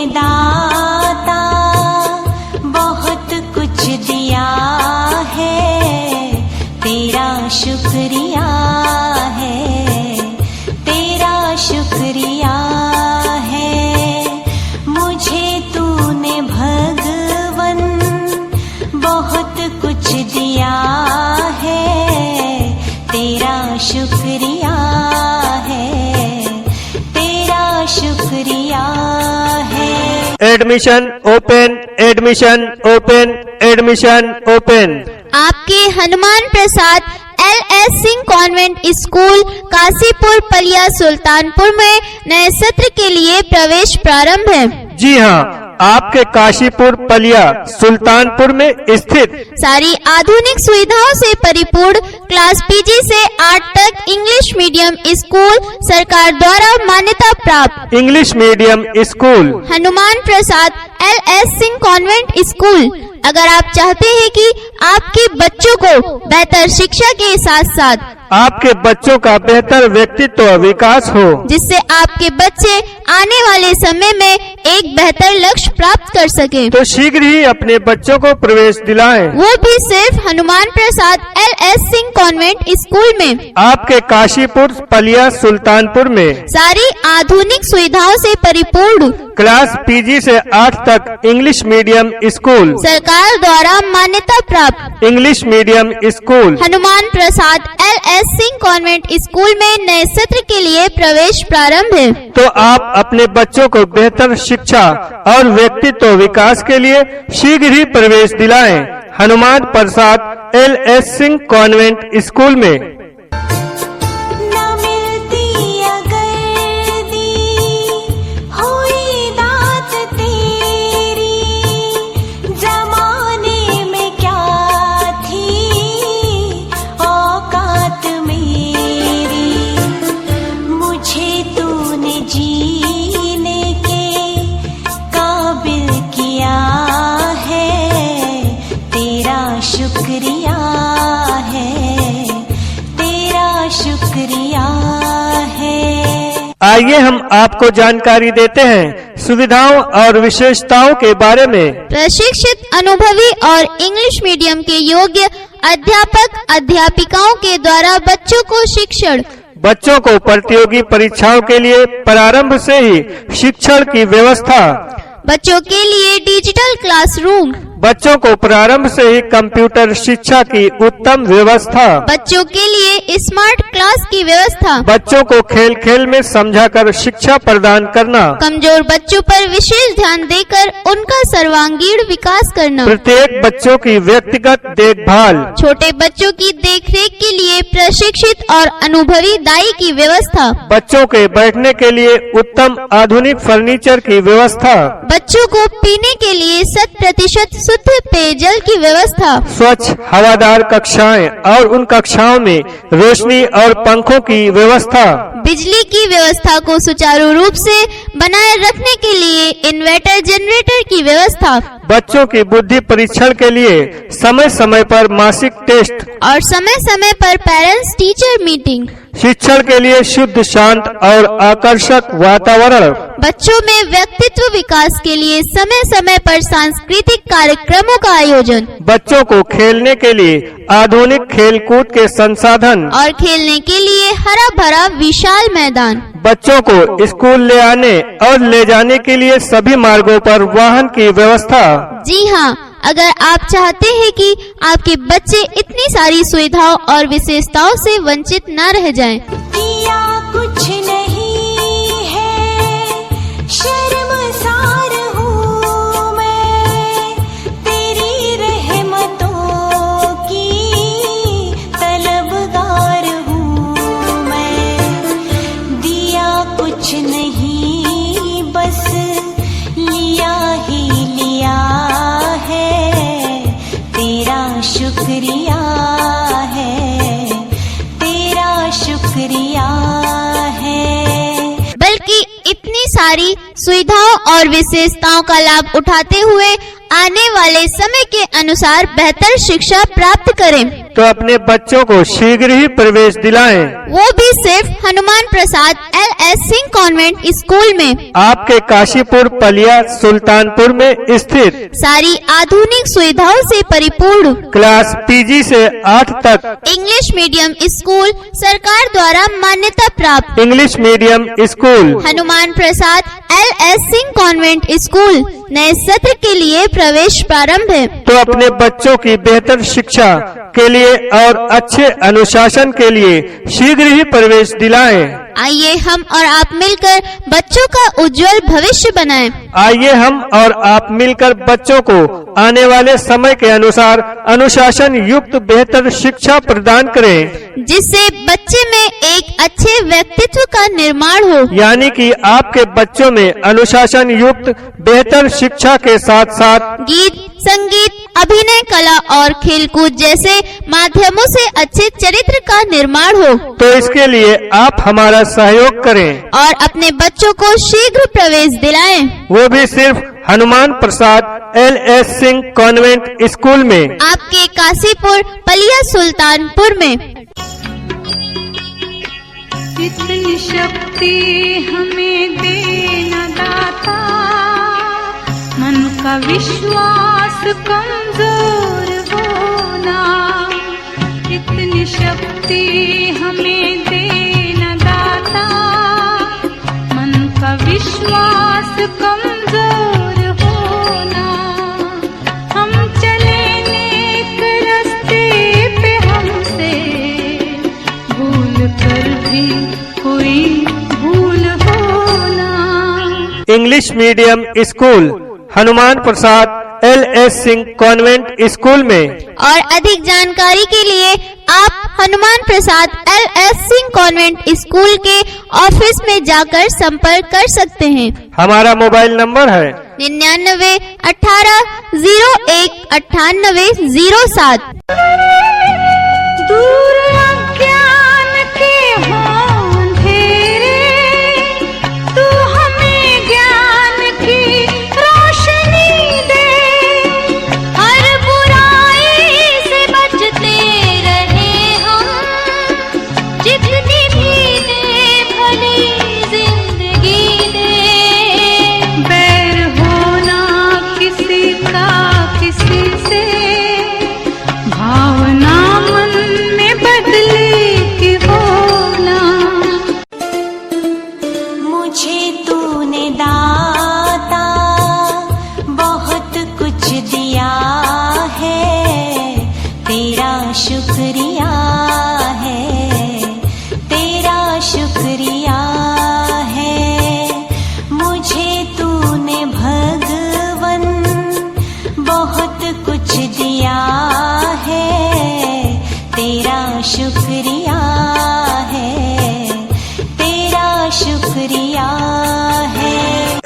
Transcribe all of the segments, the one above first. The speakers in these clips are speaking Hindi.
दाता बहुत कुछ दिया है, तेरा शुक्रिया है, तेरा शुक्रिया है। मुझे तूने भगवन बहुत कुछ दिया है, तेरा शुक्रिया है, तेरा शुक्रिया है। Admission open, admission open, admission open. आपके Hanuman Prasad LS Singh convent school Kashipur Paliya Sultanpur में नए सत्र के लिए प्रवेश प्रारंभ है। जी हाँ, आपके काशीपुर पलिया सुल्तानपुर में स्थित सारी आधुनिक सुविधाओं से परिपूर्ण क्लास PG से 8 तक इंग्लिश मीडियम स्कूल सरकार द्वारा मान्यता प्राप्त English medium school Hanuman Prasad LS Singh convent school. अगर आप चाहते हैं कि आपके बच्चों को बेहतर शिक्षा के साथ साथ आपके बच्चों का बेहतर व्यक्तित्व विकास हो, जिससे आपके बच्चे आने वाले समय में एक बेहतर लक्ष्य प्राप्त कर सके, तो शीघ्र ही अपने बच्चों को प्रवेश दिलाएं। वो भी सिर्फ Hanuman Prasad LS Singh convent school में। आपके काशीपुर पलिया सुल्तानपुर में सारी आधुनिक सुविधाओं से परिपूर्ण क्लास PG से 8 तक इंग्लिश मीडियम स्कूल सरकार द्वारा मान्यता प्राप्त English medium school Hanuman Prasad LS Singh convent school में नए सत्र के लिए प्रवेश प्रारंभ है। तो आप अपने बच्चों को बेहतर शिक्षा और व्यक्तित्व विकास के लिए शीघ्र ही प्रवेश दिलाएं। Hanuman Prasad LS Singh convent school में। शुक्रिया है, तेरा शुक्रिया है। आइए हम आपको जानकारी देते हैं सुविधाओं और विशेषताओं के बारे में। प्रशिक्षित अनुभवी और इंग्लिश मीडियम के योग्य अध्यापक अध्यापिकाओं के द्वारा बच्चों को शिक्षण। बच्चों को प्रतियोगी परीक्षाओं के लिए प्रारंभ से ही शिक्षण की व्यवस्था। बच्चों के लिए डिजिटल क्लासरूम। बच्चों को प्रारंभ से ही कंप्यूटर शिक्षा की उत्तम व्यवस्था। बच्चों के लिए स्मार्ट क्लास की व्यवस्था। बच्चों को खेल खेल में समझाकर शिक्षा प्रदान करना। कमजोर बच्चों पर विशेष ध्यान देकर उनका सर्वांगीण विकास करना। प्रत्येक बच्चों की व्यक्तिगत देखभाल। छोटे बच्चों की देखरेख के लिए प्रशिक्षित और अनुभवी दाई की व्यवस्था। बच्चों के बैठने के लिए उत्तम आधुनिक फर्नीचर की व्यवस्था। बच्चों को पीने के लिए 100% शुद्ध पेयजल की व्यवस्था। स्वच्छ हवादार कक्षाएं और उन कक्षाओं में रोशनी और पंखों की व्यवस्था। बिजली की व्यवस्था को सुचारू रूप से बनाए रखने के लिए इन्वर्टर जनरेटर की व्यवस्था। बच्चों की बुद्धि परीक्षण के लिए समय समय पर मासिक टेस्ट और समय समय पर पेरेंट्स टीचर मीटिंग। शिक्षण के लिए शुद्ध, शांत और आकर्षक वातावरण। बच्चों में व्यक्तित्व विकास के लिए समय समय पर सांस्कृतिक कार्यक्रमों का आयोजन। बच्चों को खेलने के लिए आधुनिक खेल कूद के संसाधन और खेलने के लिए हरा भरा विशाल मैदान। बच्चों को स्कूल ले आने और ले जाने के लिए सभी मार्गों पर वाहन की व्यवस्था। जी हाँ, अगर आप चाहते हैं कि आपके बच्चे इतनी सारी सुविधाओं और विशेषताओं से वंचित न रह जाएं। किया कुछ नहीं है, शर्मसार हूँ मैं, तेरी रहमतों की तलबगार हूँ मैं। दिया कुछ नहीं, बस लिया ही लिया है, तेरा शुक्रिया है, तेरा शुक्रिया है। बल्कि इतनी सारी सुविधाओं और विशेषताओं का लाभ उठाते हुए आने वाले समय के अनुसार बेहतर शिक्षा प्राप्त करें। तो अपने बच्चों को शीघ्र ही प्रवेश दिलाएं। वो भी सिर्फ Hanuman Prasad LS Singh convent school में। आपके काशीपुर पलिया सुल्तानपुर में स्थित सारी आधुनिक सुविधाओं से परिपूर्ण क्लास PG से 8 तक इंग्लिश मीडियम स्कूल सरकार द्वारा मान्यता प्राप्त English medium school Hanuman Prasad LS Singh convent school नए सत्र के लिए प्रवेश प्रारंभ है। तो अपने बच्चों की बेहतर शिक्षा के लिए और अच्छे अनुशासन के लिए शीघ्र ही प्रवेश दिलाएं। आइए हम और आप मिलकर बच्चों का उज्जवल भविष्य बनाएं। आइए हम और आप मिलकर बच्चों को आने वाले समय के अनुसार अनुशासन युक्त बेहतर शिक्षा प्रदान करें, जिससे बच्चे में एक अच्छे व्यक्तित्व का निर्माण हो। यानी कि आपके बच्चों में अनुशासन युक्त बेहतर शिक्षा के साथ साथ गीत, संगीत, अभिनय कला और खेलकूद जैसे माध्यमों से अच्छे चरित्र का निर्माण हो। तो इसके लिए आप हमारा सहयोग करें और अपने बच्चों को शीघ्र प्रवेश दिलाएं। वो भी सिर्फ Hanuman Prasad LS Singh convent school में, आपके काशीपुर पलिया सुल्तानपुर में। इतनी शक्ति हमें देना दाता, मन का विश्वास कमजोर होना। इतनी शक्ति हमें देना दाता, मन का विश्वास कमजोर होना। हम चले नेक रास्ते पे, हमसे भूल कर भी कोई भूल होना। English medium school Hanuman Prasad LS Singh convent school में। और अधिक जानकारी के लिए आप Hanuman Prasad LS Singh convent school के ऑफिस में जाकर संपर्क कर सकते हैं। हमारा मोबाइल नंबर है 99 18 01 98 07। दूर अज्ञान के हों अंधेरे, तू हमें ज्ञान की रोशनी दे। हर बुराई से बचते रहे हम, जितनी भी दे भली जिंदगी दे। बैर होना किसी का किसी से, भावना मन में बदले की होना। मुझे तूने दाता बहुत कुछ दिया है, तेरा शुक्रिया है, तेरा शुक्रिया है। मुझे तूने भगवन बहुत कुछ दिया है, तेरा शुक्रिया है, तेरा शुक्रिया है।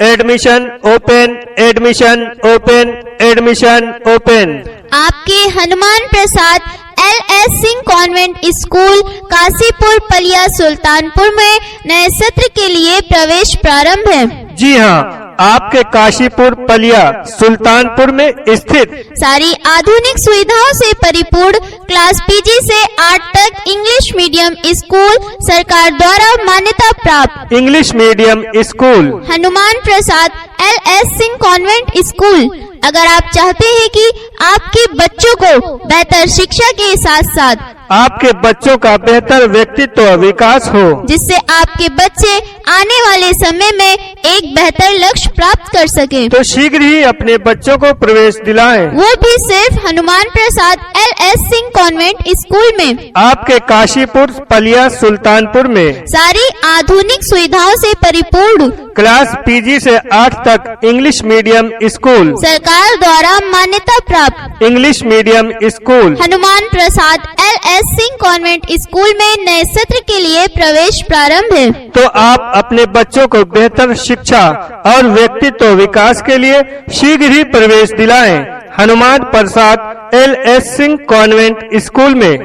Admission open, admission open, admission open. आपके Hanuman Prasad LS Singh convent school Kashipur Paliya Sultanpur में नए सत्र के लिए प्रवेश प्रारंभ है। जी हाँ, आपके काशीपुर पलिया सुल्तानपुर में स्थित सारी आधुनिक सुविधाओं से परिपूर्ण क्लास PG से 8 तक इंग्लिश मीडियम स्कूल सरकार द्वारा मान्यता प्राप्त English medium school Hanuman Prasad LS Singh convent school. अगर आप चाहते हैं कि आपके बच्चों को बेहतर शिक्षा के साथ साथ आपके बच्चों का बेहतर व्यक्तित्व विकास हो, जिससे आपके बच्चे आने वाले समय में एक बेहतर लक्ष्य प्राप्त कर सके, तो शीघ्र ही अपने बच्चों को प्रवेश दिलाएं। वो भी सिर्फ Hanuman Prasad LS Singh convent school में। आपके काशीपुर पलिया सुल्तानपुर में सारी आधुनिक सुविधाओं से परिपूर्ण क्लास PG से 8 तक इंग्लिश मीडियम स्कूल सरकार द्वारा मान्यता प्राप्त English medium school Hanuman Prasad LS Singh convent school में नए सत्र के लिए प्रवेश प्रारंभ है। तो आप अपने बच्चों को बेहतर शिक्षा और व्यक्तित्व विकास के लिए शीघ्र ही प्रवेश दिलाएं। Hanuman Prasad LS Singh convent school में।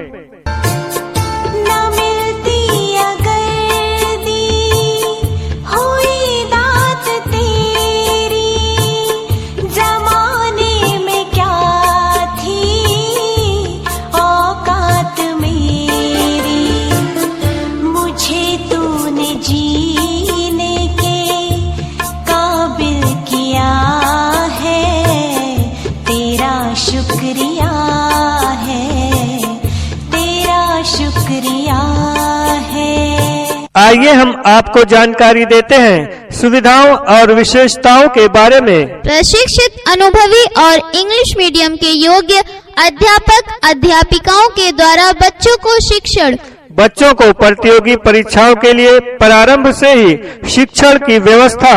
ना मिलती अगर दी हुई दात तेरी, जमाने में क्या थी औकात आइए हम आपको जानकारी देते हैं सुविधाओं और विशेषताओं के बारे में। प्रशिक्षित, अनुभवी और इंग्लिश मीडियम के योग्य अध्यापक अध्यापिकाओं के द्वारा बच्चों को शिक्षण। बच्चों को प्रतियोगी परीक्षाओं के लिए प्रारंभ से ही शिक्षण की व्यवस्था।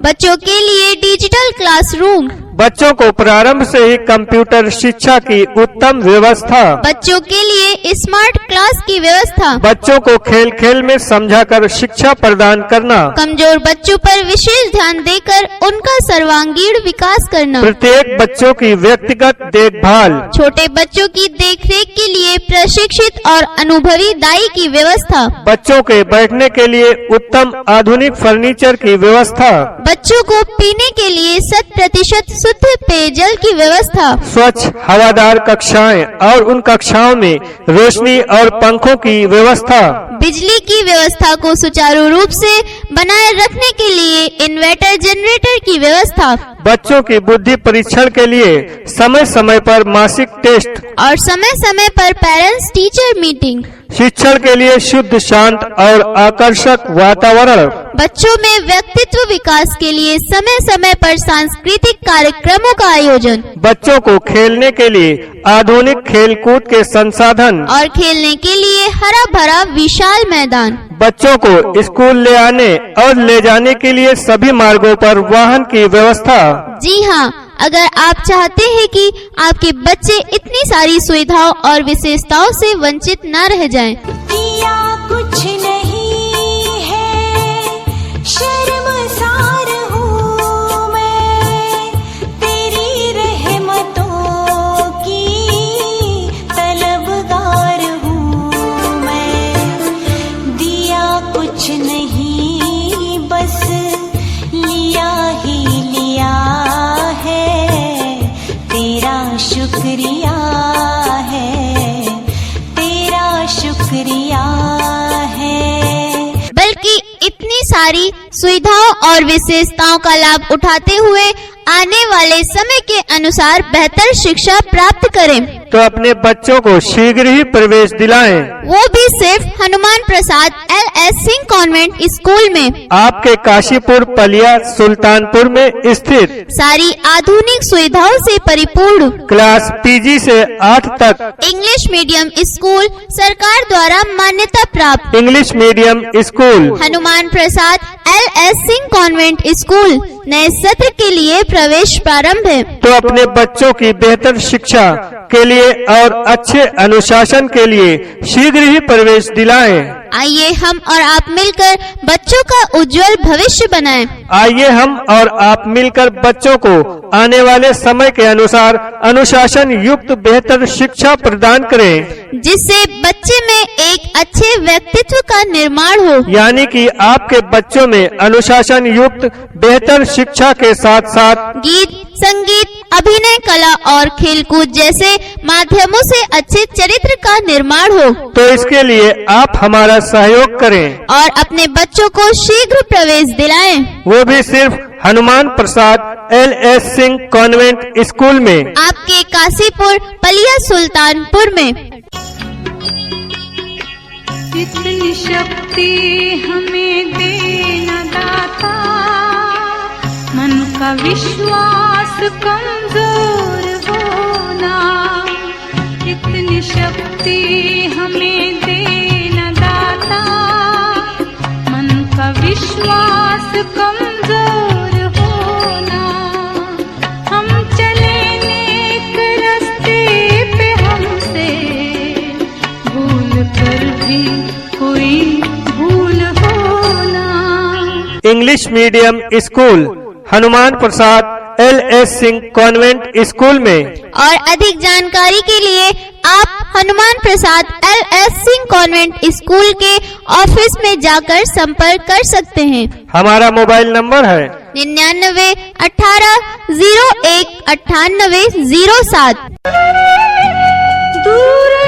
बच्चों के लिए डिजिटल क्लासरूम। बच्चों को प्रारंभ से ही कंप्यूटर शिक्षा की उत्तम व्यवस्था। बच्चों के लिए स्मार्ट क्लास की व्यवस्था। बच्चों को खेल खेल में समझाकर शिक्षा प्रदान करना। कमजोर बच्चों पर विशेष ध्यान देकर उनका सर्वांगीण विकास करना। प्रत्येक बच्चों की व्यक्तिगत देखभाल। छोटे बच्चों की देखरेख के लिए प्रशिक्षित और अनुभवी दाई की व्यवस्था। बच्चों के बैठने के लिए उत्तम आधुनिक फर्नीचर की व्यवस्था। बच्चों को पीने के लिए 100% शुद्ध पेयजल की व्यवस्था। स्वच्छ हवादार कक्षाएं और उन कक्षाओं में रोशनी और पंखों की व्यवस्था। बिजली की व्यवस्था को सुचारू रूप से बनाए रखने के लिए इन्वर्टर जनरेटर की व्यवस्था। बच्चों की बुद्धि परीक्षण के लिए समय समय पर मासिक टेस्ट और समय समय पर पेरेंट्स टीचर मीटिंग। शिक्षण के लिए शुद्ध, शांत और आकर्षक वातावरण। बच्चों में व्यक्तित्व विकास के लिए समय समय पर सांस्कृतिक कार्यक्रमों का आयोजन। बच्चों को खेलने के लिए आधुनिक खेलकूद के संसाधन और खेलने के लिए हरा भरा विशाल मैदान। बच्चों को स्कूल ले आने और ले जाने के लिए सभी मार्गों पर वाहन की व्यवस्था। जी हाँ, अगर आप चाहते हैं कि आपके बच्चे इतनी सारी सुविधाओं और विशेषताओं से वंचित न रह जाएं। किया कुछ नहीं है, शर्मसार हूँ मैं, तेरी रहमतों की तलबगार हूँ मैं। दिया कुछ नहीं, बस लिया ही लिया है, तेरा शुक्रिया है, तेरा शुक्रिया है। बल्कि इतनी सारी सुविधाओं और विशेषताओं का लाभ उठाते हुए आने वाले समय के अनुसार बेहतर शिक्षा प्राप्त करें। तो अपने बच्चों को शीघ्र ही प्रवेश दिलाएं। वो भी सिर्फ Hanuman Prasad LS Singh convent school में, आपके काशीपुर पलिया सुल्तानपुर में स्थित। सारी आधुनिक सुविधाओं से परिपूर्ण क्लास PG से 8 तक इंग्लिश मीडियम स्कूल, सरकार द्वारा मान्यता प्राप्त English medium school. Hanuman Prasad LS Singh convent school. नए सत्र के लिए प्रवेश प्रारंभ है। तो अपने बच्चों की बेहतर शिक्षा के लिए और अच्छे अनुशासन के लिए शीघ्र ही प्रवेश दिलाएं। आइए हम और आप मिलकर बच्चों का उज्जवल भविष्य बनाएं। आइए हम और आप मिलकर बच्चों को आने वाले समय के अनुसार अनुशासन युक्त बेहतर शिक्षा प्रदान करें, जिससे बच्चे में एक अच्छे व्यक्तित्व का निर्माण हो। यानी कि आपके बच्चों में अनुशासन युक्त बेहतर शिक्षा के साथ साथ गीत, संगीत, अभिनय कला और खेलकूद जैसे माध्यमों से अच्छे चरित्र का निर्माण हो। तो इसके लिए आप हमारा सहयोग करें और अपने बच्चों को शीघ्र प्रवेश दिलाएं। वो भी सिर्फ Hanuman Prasad LS Singh convent school में, आपके काशीपुर पलिया सुल्तानपुर में। इतनी शक्ति हमें देना दाता, मन का विश्वास कमजोर होना। इतनी शक्ति हमें देना दाता, मन का विश्वास कमजोर होना। हम चले नेक रास्ते पे, हमसे भूल कर भी कोई भूल होना। English medium school Hanuman Prasad LS Singh convent school में। और अधिक जानकारी के लिए आप Hanuman Prasad LS Singh convent school के ऑफिस में जाकर संपर्क कर सकते हैं। हमारा मोबाइल नंबर है 99 18 01 98 07। दूर